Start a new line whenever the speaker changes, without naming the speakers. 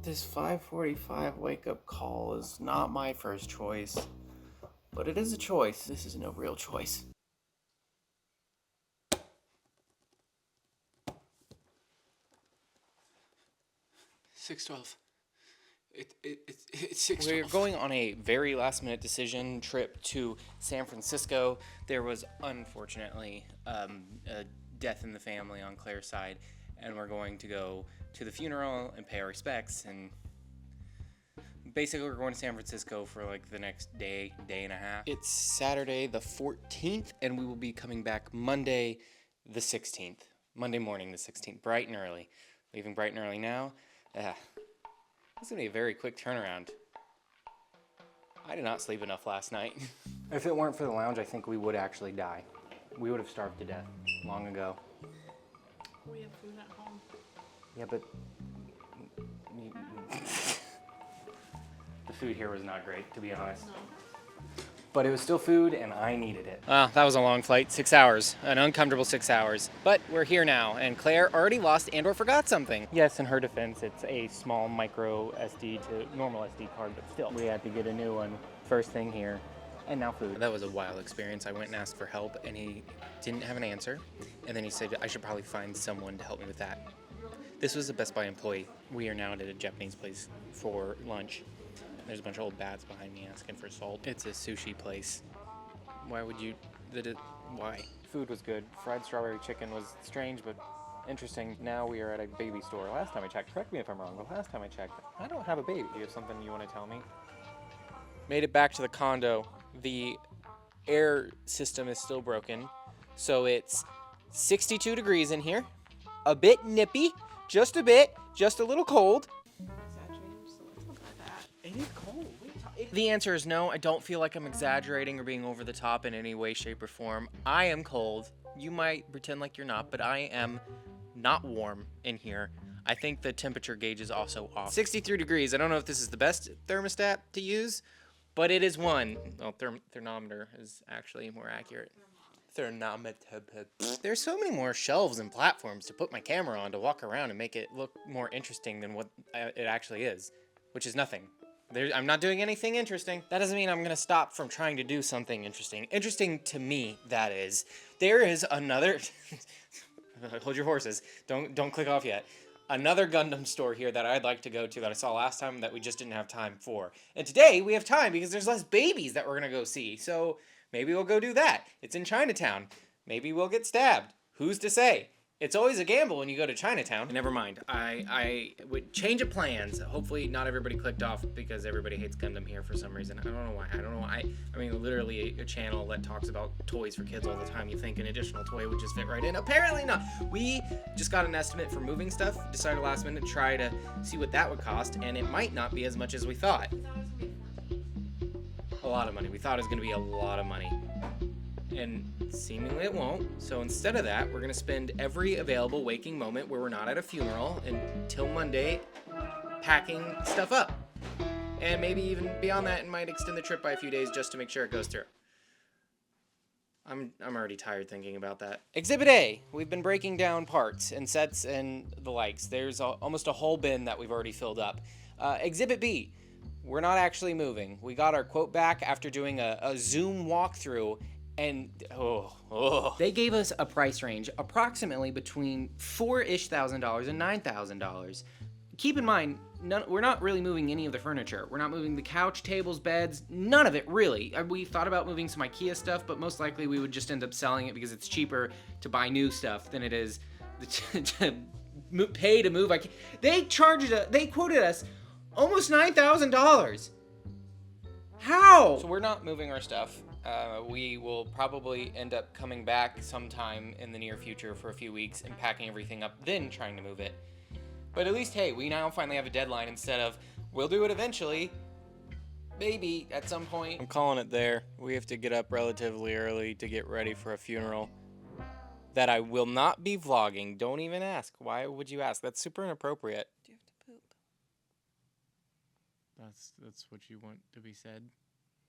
This 5:45 wake-up call is not my first choice, but it is a choice. This is no real choice.
It's 6:12.
We're going on a very last-minute decision trip to San Francisco. There was, unfortunately, a death in the family on Claire's side, and we're going to go to the funeral and pay our respects, and basically we're going to San Francisco for like the next day and a half. It's Saturday the 14th, and we will be coming back Monday the 16th. Monday morning the 16th, bright and early. Leaving bright and early now. It's going to be a very quick turnaround. I did not sleep enough last night. If it weren't for the lounge, I think we would actually die. We would have starved to death long ago.
We have food at home.
Yeah, but the food here was not great, to be honest.
No.
But it was still food, and I needed it. That was a long flight, 6 hours, an uncomfortable 6 hours. But we're here now, and Claire already lost and/or forgot something. Yes, in her defense, it's a small micro SD to normal SD card, but still, we had to get a new one first thing here, and now food. That was a wild experience. I went and asked for help, and he didn't have an answer, and then he said I should probably find someone to help me with that. This was a Best Buy employee. We are now at a Japanese place for lunch. There's a bunch of old bats behind me asking for salt. It's a sushi place. Why would you... Why? Food was good. Fried strawberry chicken was strange, but interesting. Now we are at a baby store. Last time I checked, correct me if I'm wrong, but last time I checked, I don't have a baby. Do you have something you want to tell me? Made it back to the condo. The air system is still broken, so it's 62 degrees in here. A bit nippy, just a bit, just a little cold. It is cold. The answer is no. I don't feel like I'm exaggerating or being over the top in any way, shape, or form. I am cold. You might pretend like you're not, but I am not warm in here. I think the temperature gauge is also off. 63 degrees. I don't know if this is the best thermostat to use, but it is one. Well, thermometer is actually more accurate. Thermometer. There's so many more shelves and platforms to put my camera on to walk around and make it look more interesting than what it actually is, which is nothing. I'm not doing anything interesting. That doesn't mean I'm gonna stop from trying to do something interesting. Interesting to me, that is. There is another... Hold your horses. Don't click off yet. Another Gundam store here that I'd like to go to that I saw last time that we just didn't have time for. And today we have time because there's less babies that we're gonna go see. So maybe we'll go do that. It's in Chinatown. Maybe we'll get stabbed. Who's to say? It's always a gamble when you go to Chinatown. Never mind. I would change of plans. Hopefully not everybody clicked off because everybody hates Gundam here for some reason. I don't know why. I mean, literally a channel that talks about toys for kids all the time. You think an additional toy would just fit right in. Apparently not. We just got an estimate for moving stuff. Decided last minute to try to see what that would cost. And it might not be as much as we thought. A lot of money. We thought it was going to be a lot of money. And seemingly it won't. So instead of that, we're going to spend every available waking moment where we're not at a funeral until Monday packing stuff up. And maybe even beyond that, it might extend the trip by a few days just to make sure it goes through. I'm already tired thinking about that. Exhibit A. We've been breaking down parts and sets and the likes. There's almost a whole bin that we've already filled up. Exhibit B. We're not actually moving. We got our quote back after doing a Zoom walkthrough. And, they gave us a price range approximately between $4,000-ish and $9,000. Keep in mind, we're not really moving any of the furniture. We're not moving the couch, tables, beds, none of it, really. We thought about moving some IKEA stuff, but most likely we would just end up selling it because it's cheaper to buy new stuff than it is to pay to move IKEA. They quoted us almost $9,000. How? So we're not moving our stuff. We will probably end up coming back sometime in the near future for a few weeks and packing everything up, then trying to move it. But at least, hey, we now finally have a deadline instead of, we'll do it eventually, maybe at some point. I'm calling it there. We have to get up relatively early to get ready for a funeral that I will not be vlogging. Don't even ask. Why would you ask? That's super inappropriate.
Do you have to poop?
That's what you want to be said.